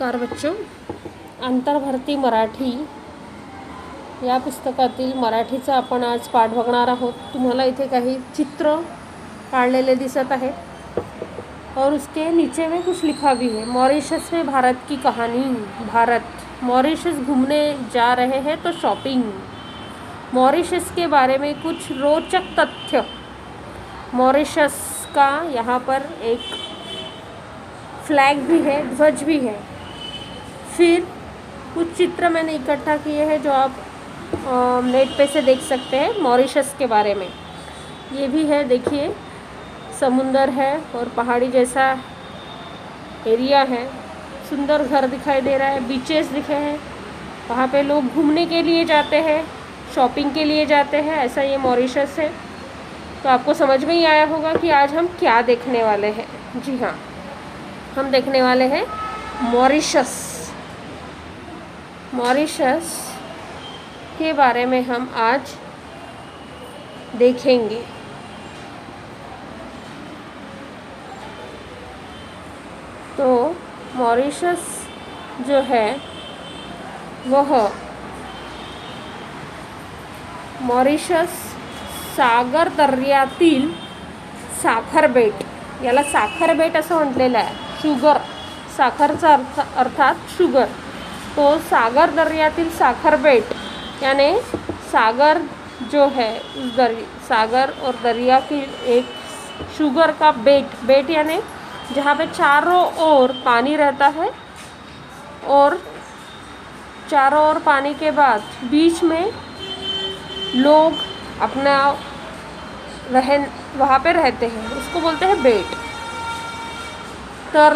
नमस्कार बच्चों, आंतरभारती मराठी या पुस्तकातील मराठीचा आपण आज पाठ बघणार आहोत। तुम्हाला इथे काही चित्र काढलेले दिसत आहे और उसके नीचे में कुछ लिखा भी है। मॉरिशस में भारत की कहानी। भारत मॉरिशस घूमने जा रहे हैं तो शॉपिंग। मॉरिशस के बारे में कुछ रोचक तथ्य। मॉरिशस का यहाँ पर एक फ्लैग भी है, ध्वज भी है। फिर कुछ चित्र मैंने इकट्ठा किए हैं जो आप नेट पे से देख सकते हैं मॉरिशस के बारे में। ये भी है, देखिए समुंदर है और पहाड़ी जैसा एरिया है। सुंदर घर दिखाई दे रहा है, बीचेस दिखे हैं, वहाँ पे लोग घूमने के लिए जाते हैं, शॉपिंग के लिए जाते हैं। ऐसा ये मॉरिशस है। तो आपको समझ में ही आया होगा कि आज हम क्या देखने वाले हैं। जी हाँ, हम देखने वाले हैं मॉरिशस। मॉरिशस के बारे में हम आज देखेंगे। तो मॉरिशस जो है वह मॉरिशस सागर दर्यातील साखर बेट, याला साखर बेट असं म्हटलेलं आहे। शुगर, साखरचा अर्थात शुगर। तो सागर दर्यातील साखर बेट यानी सागर जो है उस सागर और दरिया की एक शुगर का बेट यानी जहाँ पे चारों ओर पानी रहता है और चारों ओर पानी के बाद बीच में लोग अपना वहाँ पे रहते हैं, उसको बोलते हैं बेट। तर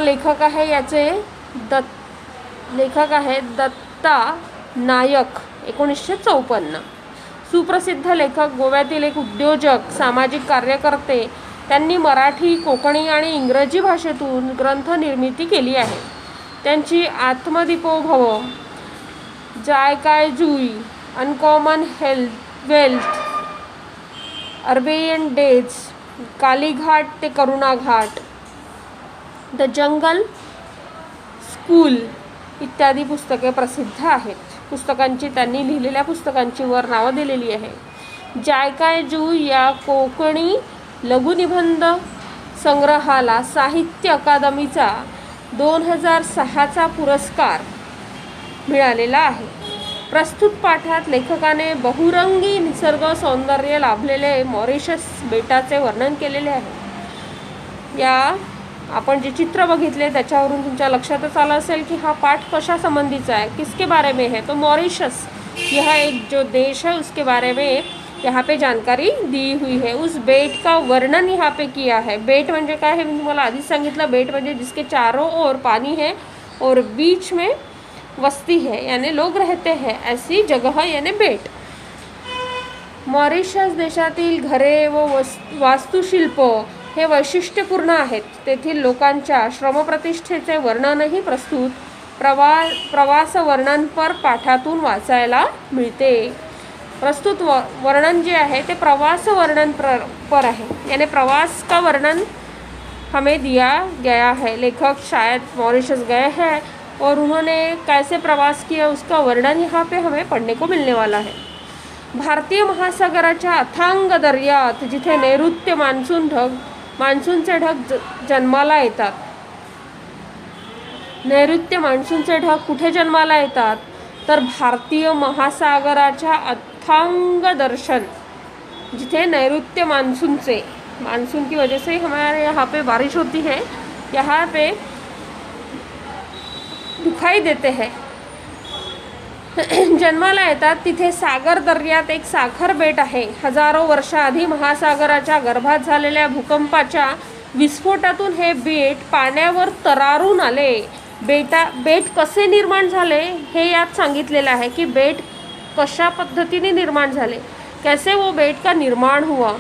लेखक आहे दत्ता नायक, 1954। सुप्रसिद्ध लेखक, गोव्यातील एक उद्योजक, सामाजिक कार्यकर्ते। त्यांनी मराठी, कोकणी आणि इंग्रजी भाषेतून ग्रंथ निर्मिती केली आहे। त्यांची आत्मदीपोभव, जाय काय जुई, Uncommon Wealth, Arabian Days, Kalighat ते करुणा घाट, द जंगल स्कूल इत्यादी पुस्तके प्रसिद्ध आहेत। पुस्तकांची, त्यांनी लिहिलेल्या पुस्तकांची वर नावं दिलेली आहे। जाय काय जुई या कोकणी लघुनिबंध संग्रहाला साहित्य अकादमीचा 2006चा पुरस्कार मिळालेला आहे। प्रस्तुत पाठात लेखकाने बहुरंगी निसर्ग सौंदर्य लाभलेले मॉरिशस बेटाचे वर्णन केलेले आहे। या आपण जे चित्र बघितले त्याच्यावरून तुमच्या लक्षातच आलं असेल कि हा पाठ कशा संबंधीचा है, किसके बारे में है। तो मॉरिशस यह एक जो देश है उसके बारे में यहाँ पे जानकारी दी हुई है। उस बेट का वर्णन यहाँ पे किया है। बेट म्हणजे काय है मी तुम्हाला आधीच सांगितलं। बेट म्हणजे जिसके चारों ओर पानी है और बीच में वस्ती है यानी लोग रहते हैं, ऐसी जगह यानी बेट। मॉरिशस देशातील घरे व वास्तुशिल्प हे वैशिष्ट्यपूर्ण आहेत। तेथील लोकांच्या श्रमप्रतिष्ठेचे वर्णनही प्रस्तुत प्रवास वर्णनपर पाठातून वाचायला मिळते। प्रस्तुत वर्णन जे आहे ते प्रवास वर्णन पर है यानी प्रवास का वर्णन हमें दिया गया है। लेखक शायद मॉरिशस गए हैं और उन्होंने कैसे प्रवास किया उसका वर्णन यहाँ पे हमें पढ़ने को मिलने वाला है। भारतीय महासागराच्या अथांग दर्यात जिथे नैऋत्य मान्सूनचे ढग जन्माला येतात। नैऋत्य मान्सूनचे ढग कुठे जन्माला येतात तर भारतीय महासागराच्या अथांग दर्शन, जिथे नैऋत्य मानसून की वजह से हमारे यहाँ पे बारिश होती है, यहाँ पे दिखाई देते हैं, जन्माला येतात। तिथे सागर दर्यात एक साखर बेट आहे। हजारो वर्षाआधी महासागराच्या गर्भात झालेल्या भूकंपाच्या विस्फोटातून हे बेट पाण्यावर तरारून आले। बेट कसे निर्माण झाले हे यात सांगितलेलं आहे कि बेट कशा पद्धतीने निर्माण झाले, कैसे वो बेट का निर्माण हुआ।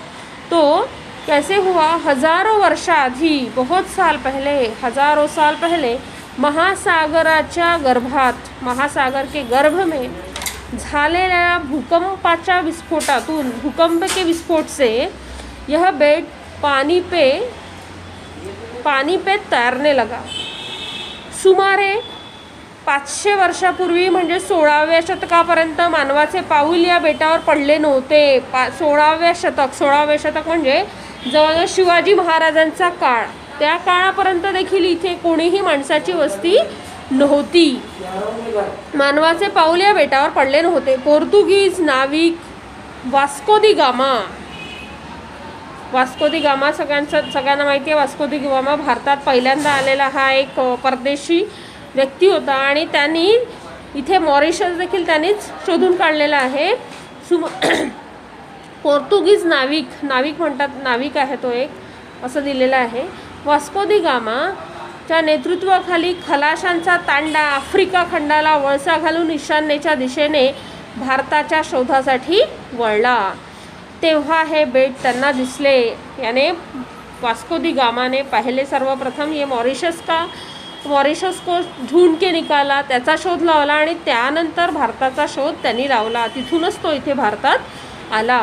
तो कैसे हुआ, हजारों वर्षाआधी, बहुत साल पहले, हजारों साल पहले महासागराच्या गर्भात, महासागर के गर्भ में झालेल्या भूकंपाच्या विस्फोटातून, भूकंप के विस्फोट से यह बेट पानी पे तैरने लगा। सुमारे 500 वर्षापूर्वी म्हणजे 16व्या शतकापर्यंत मानवाचे पाऊल या बेटावर पडले नव्हते. 16व्या शतक म्हणजे जवळजवळ शिवाजी महाराजांचा काळ. त्या काळापर्यंत देखील इथे कोणीही माणसाची वस्ती नव्हती. मानवाचे पाऊल या बेटावर पडले नव्हते. पोर्तुगीज नाविक वास्को दी गामा सगळ्यांना माहिती आहे. वास्को दी गामा भारतात पहिल्यांदा आलेला हा एक परदेशी व्यक्ती होता आणि त्यांनी इथे मॉरिशस देखील त्यांनीच शोधून काढलेला आहे. पोर्तुगीज नाविक म्हणतात, नाविक आहे तो एक, असं दिलेलं आहे. वास्को दी गामाच्या नेतृत्वाखाली खलाशांचा तांडा आफ्रिका खंडाला वळसा घालून ईशान्येच्या दिशेने भारताच्या शोधासाठी वळला. तेव्हा हे बेट त्यांना दिसले. याने वास्को दी गामाने पाहिले सर्वप्रथम ये मॉरिशस को ढूंढ के निकाला, त्याचा शोध लावला आणि त्यानंतर भारताचा शोध त्यांनी लावला. तिथूनच तो इथे भारतात आला.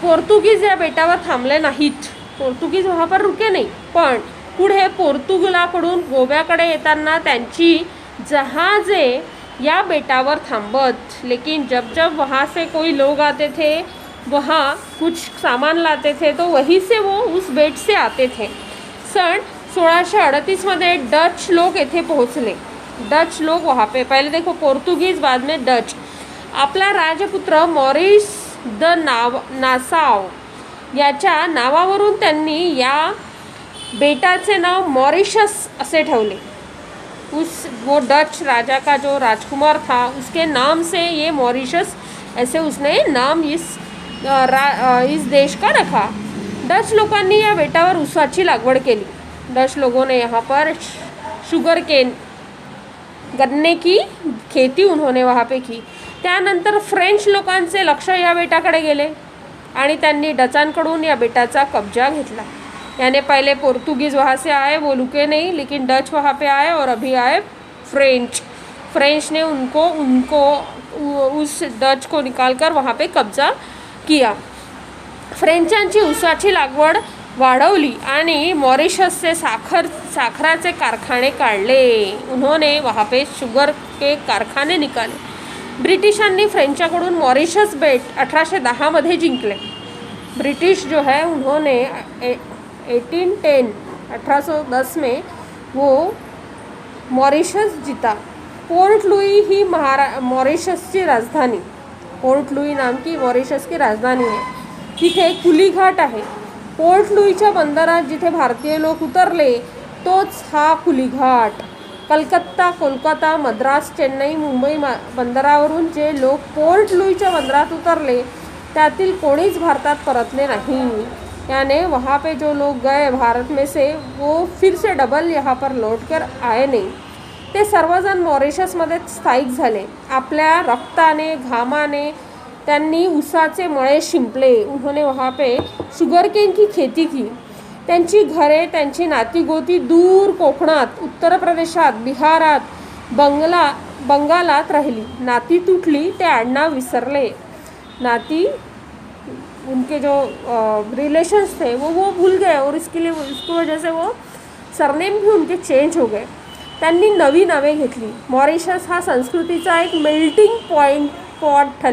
पोर्तुगीज या बेटावर थांबले नाहीत. पोर्तुगीज वहाँ पर रुके नहीं, पण पुढे पोर्तुगालाकडून गोव्याकडे येताना त्यांची जहाजे या बेटावर थांबत. लेकिन जब वहाँ से कोई लोग आते थे, वहाँ कुछ सामान लाते थे, तो वहीं से वो उस बेट से आते थे. सन 1638 में डच लोग येथे पोहोचले. डच लोग वहाँ पे, पहले देखो पोर्तुगीज, बाद में डच. आपला राजपुत्र मॉरिस द नासाव याच्या नावावरून त्यांनी या बेटाचे नाव मॉरिशस असे ठेवले. वो डच राजा का जो राजकुमार था उसके नाम से ये मॉरिशस ऐसे उसने नाम इस देश का रखा. डच लोकांनी या बेटावर ऊसाची लागवड केली. डच लोगों ने यहाँ पर शुगर केन, गन्ने की खेती उन्होंने वहाँ पे की. त्यानंतर फ्रेंच लोकांचे लक्ष या बेटाकडे गेले आणि त्यांनी डचांकडून या बेटाचा कब्जा घेतला. यानी पहले पोर्तुगीज वहाँ से आए, वो रुके नहीं, लेकिन डच वहाँ पे आए और अभी आए फ्रेंच ने उनको उस डच को निकालकर वहाँ पे कब्जा किया. फ्रेंचांची ऊसाची लागवड वाढवली आणि मॉरिशसचे साखराचे कारखाने काढले. उन्होंने वहाँ पे शुगर के कारखाने निकाले. ब्रिटिशांनी फ्रेंचाकडून मॉरिशस बेट 1810 मध्ये जिंकले. ब्रिटिश जो है उन्होंने 1810 में वो मॉरिशस जीता. पोर्ट लुई ही मॉरिशसची राजधानी, पोर्ट लुई नाम की मॉरिशस की राजधानी आहे. तिथे कुली घाट आहे. पोर्ट लुईच्या बंदरात जिथे भारतीय लोक उतरले तोच हा कुली घाट. कलकत्ता, कोलकाता, मद्रास, चेन्नई, मुंबई बंदरावरून जे लोक पोर्ट लुईच्या बंदरात उतरले त्यातील कोणीच भारतात परतले नाही. यानी वहाँ पे जो लोग गए भारत में से वो फिर से डबल यहाँ पर लौट कर आए नहीं. ते सर्वजण मॉरिशसमध्ये स्थायिक झाले. आपल्या रक्ताने घामाने त्यांनी ऊसाचे मळे शिंपले. उन्होंने वहाँ पे शुगर केन की खेती की. त्यांची घरे, त्यांची नातीगोती दूर कोकणात, उत्तर प्रदेशात, बिहारात, बंगालात राहिली. नाती तुटली, ते आडनाव विसरले. नाती उनके जो रिलेशंस थे वो भूल गए और इसकी वजह से वो सरनेम भी उनके चेंज हो गए. त्यांनी नवी नावे घेतली. मॉरिशस हा संस्कृतीचा एक मेल्टिंग पॉट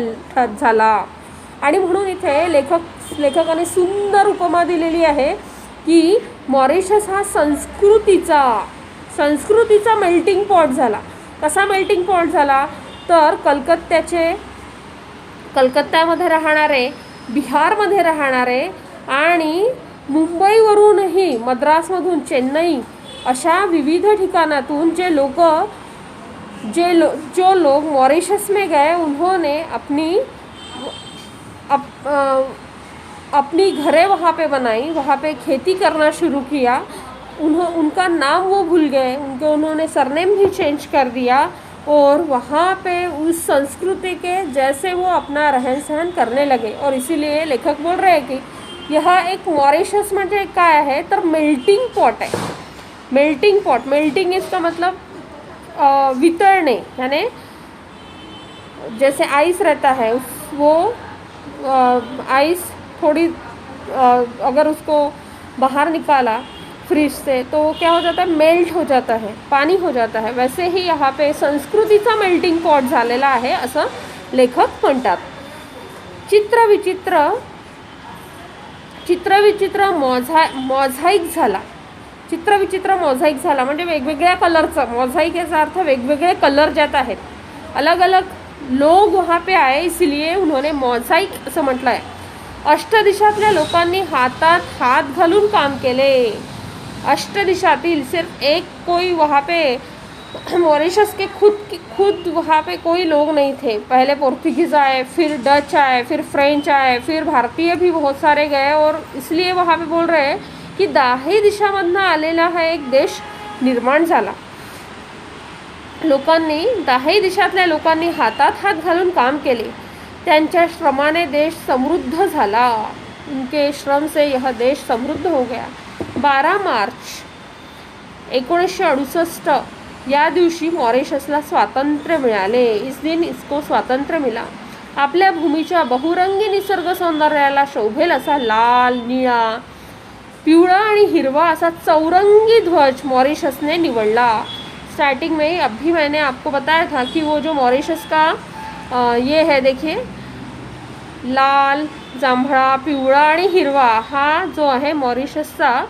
झाला आणि म्हणून इथे लेखकाने सुंदर उपमा दिलेली आहे की मॉरिशस हा संस्कृतीचा मेल्टिंग पॉट झाला. कसा मेल्टिंग पॉट झाला तर कलकत्त्यामध्ये राहणारे, बिहारमध्ये राहणारे आणि मुंबईवरूनही, मद्रासमधून, चेन्नई अशा विविध ठिकाणातून जो लोग मॉरिशस में गए उन्होंने अपनी घरें वहाँ पे बनाई, वहाँ पे खेती करना शुरू किया. उनका नाम वो भूल गए, उन्होंने सरनेम भी चेंज कर दिया और वहाँ पे उस संस्कृति के जैसे वो अपना रहन सहन करने लगे. और इसीलिए लेखक बोल रहे हैं कि यह एक मॉरिशस म्हणजे काय आहे तर मेल्टिंग पॉट आहे. मेल्टिंग इसका मतलब वितरणे, यानी जैसे आइस रहता है वो आइस थोड़ी अगर उसको बाहर निकाला फ्रिज से, तो क्या हो जाता है, मेल्ट हो जाता है, पाणी हो जाता है. वैसे ही यहाँ पे संस्कृतीचा मेल्टिंग पॉट झालेला आहे असं लेखक म्हणतात. चित्रविचित्र मोझाईक झाला. चित्रविचित्र मोझाईक झाला म्हणजे वेगवेगळ्या कलरचा. मोझाईक याचा अर्थ वेगवेगळे कलर ज्यात आहेत, अलग अलग लोग वहाँ पे आए इसलिए उन्होंने मोझाईक असं म्हटलं आहे. अष्टदिशातल्या लोकांनी हातात हात घालून काम केले. अष्टदिशातील सिर्फ एक कोई वहाँ पे मॉरिशस के खुद वहाँ पे कोई लोग नहीं थे. पहले पोर्तुगीज़ आए, फिर डच आए, फिर फ्रेंच आए, फिर भारतीय भी बहुत सारे गए. और इसलिए वहाँ पे बोल रहे हैं की 10ही दिशामधनं आलेला हा एक देश निर्माण झाला. लोकांनी 10ही दिशातल्या लोकांनी हातात हात घालून काम केले. त्यांच्या श्रमाने देश समृद्ध झाला. उनके श्रम से यह देश समृद्ध हो गया. 12 मार्च 1968 या दिवशी मॉरिशसला स्वातंत्र्य मिळाले. इस दिन इसको स्वातंत्र्य मिला. आपल्या भूमीच्या बहुरंगी निसर्ग सौंदर्याला शोभेल असा लाल, निळा, पिवळा आणि हिरवा असा चौरंगी ध्वज मॉरिशस ने निवडला. स्टार्टिंग में अभी मैंने आपको बताया था कि वो जो मॉरिशस का ये है, देखिए लाल, जांभळा, पिवळा आणि हिरवा हा जो आहे मॉरिशसचा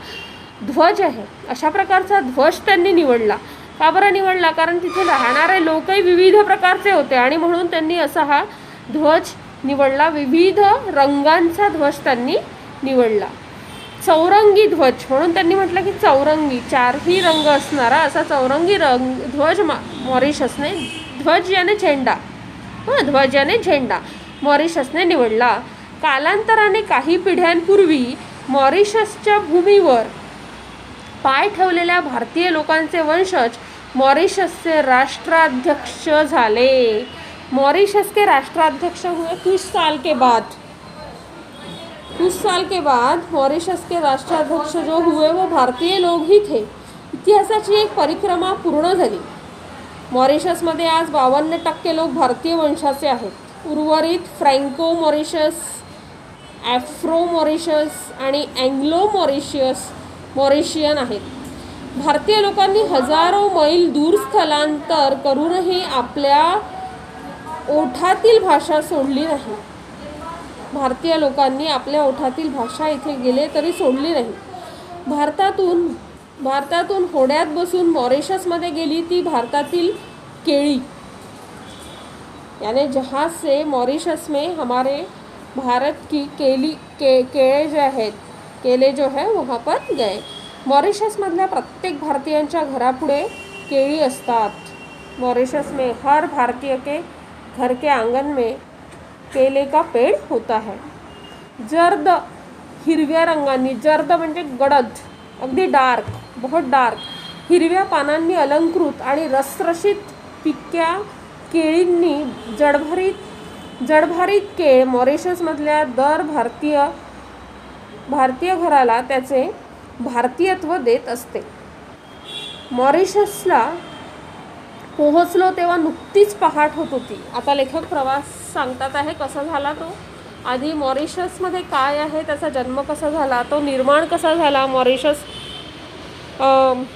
ध्वज आहे. अशा प्रकारचा ध्वज त्यांनी निवडला. का बरं निवडला? कारण तिथे राहणारे लोकही विविध प्रकारचे होते आणि म्हणून त्यांनी असा हा ध्वज निवडला. विविध रंगांचा ध्वज त्यांनी निवडला. चौरंगी ध्वज म्हणून त्यांनी म्हटलं की चौरंगी, 4ही रंग असणारा असा चौरंगी ध्वज मॉरिशसने, ध्वज याने झेंडा, ध्वज याने झेंडा मॉरिशसने निवडला. कालांतराने काही पिढ्यांपूर्वी मॉरिशसच्या भूमीवर पाय ठेवलेल्या भारतीय लोकांचे वंशज मॉरिशसचे राष्ट्राध्यक्ष झाले. मॉरिशस के राष्ट्राध्यक्ष हुए कुछ साल के बाद मॉरिशस के राष्ट्राध्यक्ष जो हुए वो भारतीय लोग ही थे. इतिहासाची एक परिक्रमा पूर्ण झाली. मॉरिशसमध्ये आज 52% लोक भारतीय वंशाचे आहेत. उर्वरित फ्रँको मॉरिशस, ॲफ्रो मॉरिशस आणि अँग्लो मॉरिशियन आहेत. भारतीय लोकांनी हजारो मैल दूर स्थलांतर करूनही आपल्या ओठातील भाषा सोडली नाही. भारतीय लोकांनी आपल्या ओठातील भाषा इथे गेले तरी सोडली नाही. भारतातून होड्यात बसून मॉरिशसमध्ये गेली ती भारतातील केळी, यानी जहाज से मॉरिशस में हमारे भारत की केळे जे आहेत, केले जो है वहाँ पर गए. मॉरिशसमधल्या प्रत्येक भारतीयांच्या घरापुढे केळी असतात. मॉरिशस में हर भारतीय के घर के आंगन में केले का पेड़ होता है. जर्द हिरव्या रंगांनी, जर्द म्हणजे गडद, अगदी डार्क, बहुत डार्क, हिरव्या पानांनी अलंकृत आणि रसरशीत पिक्या केळींनी जडभरीत केळ मॉरिशसमधल्या दर भारतीय घराला त्याचे भारतीयत्व देत असते. मॉरिशसला पोहोचलो तेव्हा नुकतीच पहाट होत होती. आता लेखक प्रवास सांगतात आहे कसा झाला तो. आधी मॉरिशसमध्ये काय आहे, त्याचा जन्म कसा झाला, तो निर्माण कसा झाला, मॉरिशस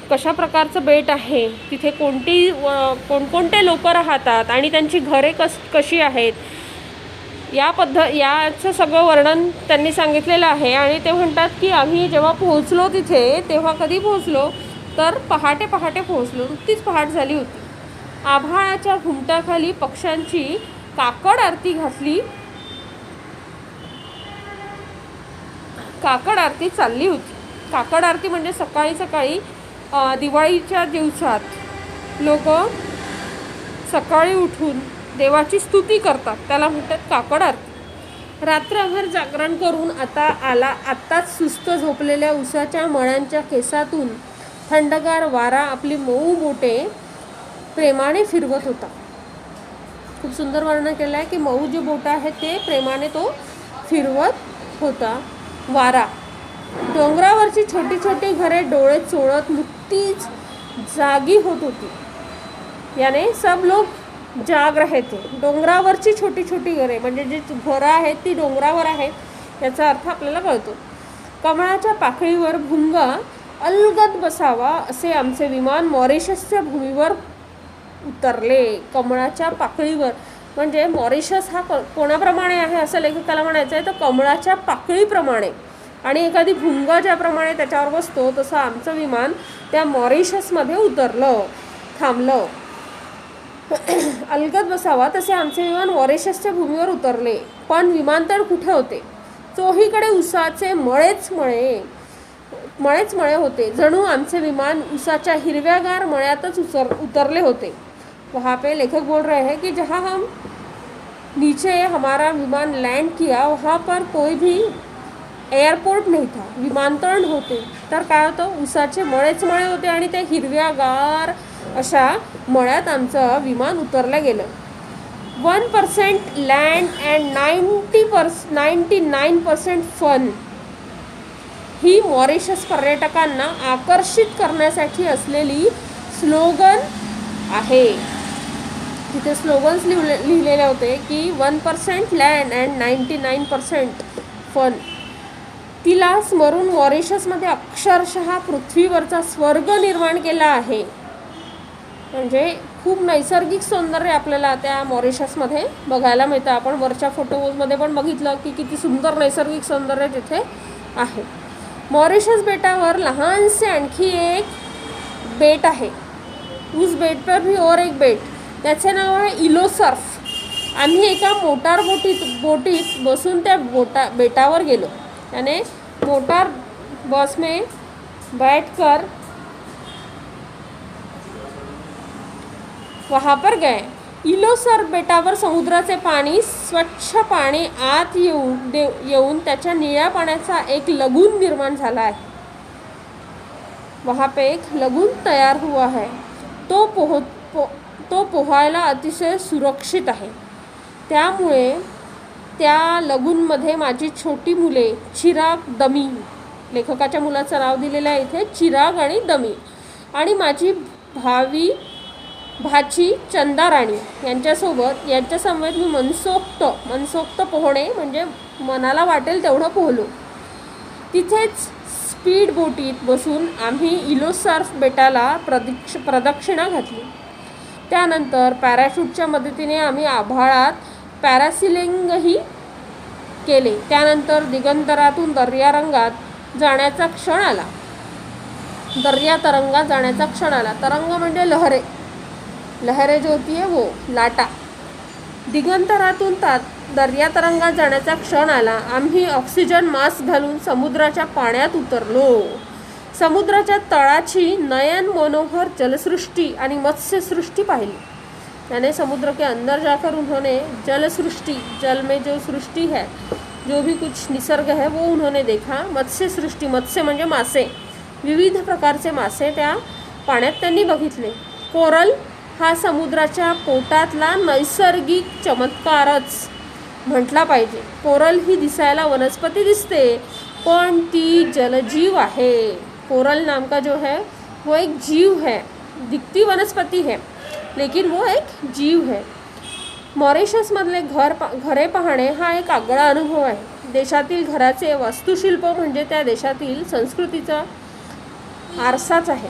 कशा प्रकारचं बेट आहे, तिथे कोणकोणते लोक राहतात आणि त्यांची घरे कशी आहेत, याचं सगळं वर्णन त्यांनी सांगितलेलं आहे. आणि ते म्हणतात की आम्ही जेव्हा पोहोचलो तिथे, तेव्हा कधी पोहोचलो तर पहाटे पोहोचलो. नुकतीच पहाट झाली होती. आभाळाच्या घुमटाखाली पक्ष्यांची काकड आरती चालली होती. काकड आरती म्हणजे सकाळी दिवाळीच्या दिवसात लोक सकाळी उठून देवाची स्तुती करतात, त्याला म्हणतात काकड आरती. रात्रभर जागरण करून आत्ताच सुस्त झोपलेल्या उसाच्या मळ्यांच्या केसातून थंडगार वारा आपली मऊ बोटे प्रेमाने फिरवत होता. खूप सुंदर वर्णन केलं आहे की मऊ जे बोटं आहेत ते प्रेमाने तो फिरवत होता वारा. डोंगरावरची छोटी छोटी घरे डोळे चोळत नुकतीच जागी होत होती. याने सब लोग जाग रहे थे. डोंगरावरची छोटी छोटी घरे म्हणजे जी घरं आहेत ती डोंगरावर आहेत, याचा अर्थ आपल्याला कळतो. कमळाच्या पाकळीवर भुंगा अलगद बसावा असे आमचे विमान मॉरिशसच्या भूमीवर उतरले, कमळाच्या पाकळीवर. म्हणजे मॉरिशस हा कोणाप्रमाणे आहे असं लेखकाला म्हणायचं आहे, तर कमळाच्या पाकळीप्रमाणे. आणि एखादी भुंगा ज्याप्रमाणे त्याच्यावर बसतो तसं आमचं विमान त्या मॉरिशसमध्ये उतरलं, थांबलं. अलगद बसावा तसे आमचे विमान मॉरिशसच्या भूमीवर उतरले. पण विमानतळ कुठे होते? चोहीकडे उसाचे मळेच मळे होते. जणू आमचे विमान उसाच्या हिरव्यागार मळ्यातच उतरले होते. वहाँ पे लेखक बोल रहे हैं कि जहाँ हम नीचे हमारा विमान लैंड किया वहाँ पर कोई भी एअरपोर्ट नहीं था, विमानतळ नव्हते. तर काय होतं, उसाचे मळेच मळे होते आणि त्या हिरव्यागार अशा मळ्यात आमचं विमान उतरलं गेलं. 1% लँड अँड 99% फन ही मॉरिशस पर्यटकांना आकर्षित करण्यासाठी असलेली स्लोगन आहे. तिथे स्लोगन्स लिहिलेले होते की 1% लँड अँड 99% फन. तिला स्मरून मॉरिशसमध्ये अक्षरशः पृथ्वीवरचा स्वर्ग निर्माण केला आहे. म्हणजे खूप नैसर्गिक सौंदर्य आपल्याला त्या मॉरिशसमध्ये बघायला मिळतं. आपण वरच्या फोटोमध्ये पण बघितलं की किती सुंदर नैसर्गिक सौंदर्य तिथे आहे. मॉरिशस बेटावर लहानसे आणखी एक बेट आहे. उस बेट पर भी और एक बेट, त्याचे नाव आहे इलो सर्फ. आम्ही एका मोटार बोटीत बसून त्या बेटावर गेलो. याने मोटार बस में बैठकर वहाँ पर गए. इलो सर्फ बेटावर समुद्राचे पाणी, स्वच्छ पाणी आत येऊन त्याच्या निळ्या पाण्याचा एक लगून निर्माण झाला आहे. वहाँ पे एक लगून तयार हुआ है. तो पोहायला अतिशय सुरक्षित आहे. त्यामुळे त्या लगूनमध्ये माझी छोटी मुले चिराग, दमी, लेखकाच्या मुलाचं नाव दिलेलं आहे इथे, चिराग आणि दमी, आणि माझी भाची चंदा राणी यांच्या समवेत मी मनसोक्त पोहणे म्हणजे मनाला वाटेल तेवढं पोहलो. तिथेच स्पीड बोटीत बसून आम्ही इलो सर्फ बेटाला प्रदक्षिणा घातली. त्यानंतर पॅराशूटच्या मदतीने आम्ही आभाळात पॅरासिलिंगही केले. त्यानंतर दिगंतरातून दर्यातरंगात जाण्याचा क्षण आला. तरंग म्हणजे लहरे जो होती है वो लाटा. दिगंतरातून दर्यातरंगात जाण्याचा क्षण आला. आम्ही ऑक्सिजन मास्क घालून समुद्राच्या पाण्यात उतरलो. समुद्राच्या तळाची नयन मनोहर जलसृष्टी आणि मत्स्यसृष्टी पाहिली. यानी समुद्र के अंदर जाकर उन्होंने जलसृष्टि, जल में जो सृष्टि है, जो भी कुछ निसर्ग है वो उन्होंने देखा. मत्स्यसृष्टी, मत्स्य म्हणजे मासे, विविध प्रकारचे मासे त्या पाण्यात त्यांनी बघितले. कोरल हा समुद्राच्या पोटातला नैसर्गिक चमत्कारच म्हटला पाहिजे. कोरल ही दिसायला वनस्पती दिसते पण ती जलजीव आहे. कोरल नाम का जो है वो एक जीव है, दिखती वनस्पती है लेकिन वो एक जीव है. मॉरिशसमधले घरे पाहणे हा एक आगळा अनुभव आहे. देशातील घराचे वास्तुशिल्प म्हणजे त्या देशातील संस्कृतीचा आरसाच आहे.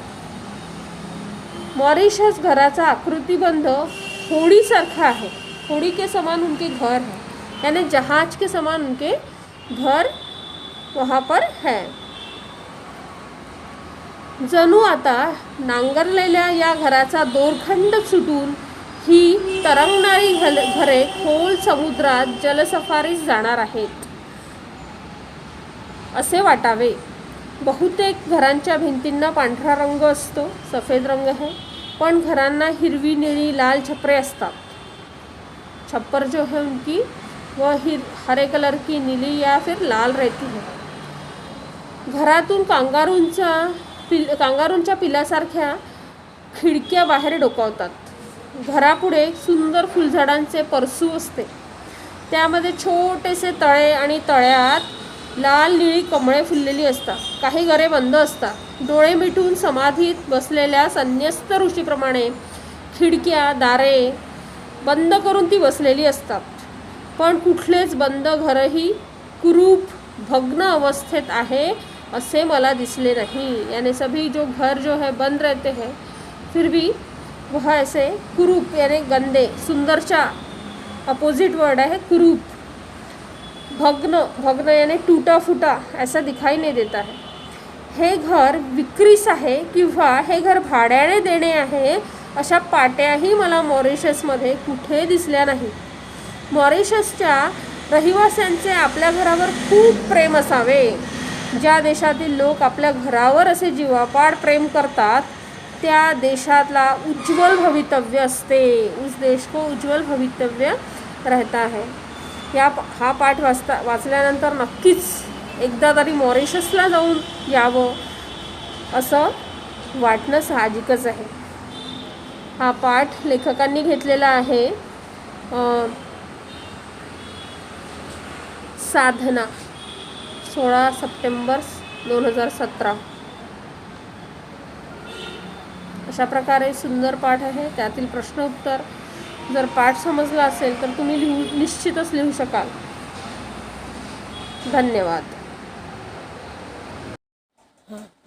मॉरिशस घराचा आकृतिबंध होडीसारखा आहे. होडी के समान उनके घर है, यानी जहाज के समान उनके घर वहाँ पर है. जणू आता नांगरलेल्या या घराचा दोरखंड सुटून ही तरंगणारी घरे खोल समुद्रात जलसफारीस जाणार आहेत असे वाटावे. बहुतेक घरांच्या भिंतींना पांढरा रंग असतो, सफेद रंग है, पण घरांना हिरवी, निळी, लाल छपरे असतात. छप्पर जो है उनकी वह हरे कलर की, नीली या फिर लाल रहती है. घरातून कांगारूंच्या पिलासारख्या खिडक्या बाहेर डोकावतात. घरापुढे सुंदर फुलझाडांचे परसू असते. त्यामध्ये छोटेसे तळे आणि तळ्यात लाल निळी कमळे फुललेली असतात. काही घरे बंद असतात. डोळे मिटून समाधीत बसलेल्या संन्यस्त ऋषीप्रमाणे खिडक्या दारे बंद करून ती बसलेली असतात. पण कुठलेच बंद घरही कुरूप भग्न अवस्थेत आहे असे मला दिसले नहीं। यानी सभी जो घर जो है बंद रहते हैं, फिर भी वह ऐसे कुरूप यानी गंदे, सुंदरचा अपोजिट वर्ड है कुरूप, भग्न, भग्न यानी टूटा फूटा ऐसा दिखाई नहीं देता है। हे घर विक्रीस आहे किंवा हे घर भाड्याने देणे आहे अशा पाट्याही मला मॉरिशसमध्ये कुठे दिसल्या नाही। मॉरिशसच्या रहिवाशांचे आपल्या घरावर खूप प्रेम असावे। ज्या देशातील लोक आपल्या घरावर असे जीवापाड प्रेम करतात त्या देशातला उज्ज्वल भवितव्य असते। उस देश को उज्ज्वल भवितव्य रहता है। हा पाठ वाचल्यानंतर नक्कीच एकदा तरी मॉरिशसला जाऊन यावं असं वाटणं साहजिकच आहे। हा पाठ लेखकांनी घेतलेला आहे साधना, 16 सप्टेंबर 2017। अशा प्रकारे सुंदर पाठ आहे। त्यातील प्रश्न उत्तर जर पाठ समजला असेल तर तुम्ही निश्चितच लिहू शकाल। धन्यवाद।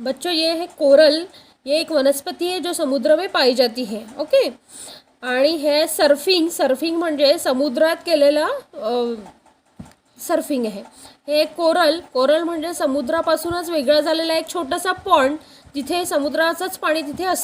बच्चों, ये है कोरल। ये एक वनस्पति है जो समुद्र में पाई जाती है। ओके। आणि हे सर्फिंग, सर्फिंग म्हणजे समुद्रात केलेला सर्फिंग आहे। हे कोरल, कोरल म्हणजे समुद्रापासूनच वेगळा झालेला एक छोटासा पॉन्ड जिथे समुद्राचंच पाणी तिथे असतं।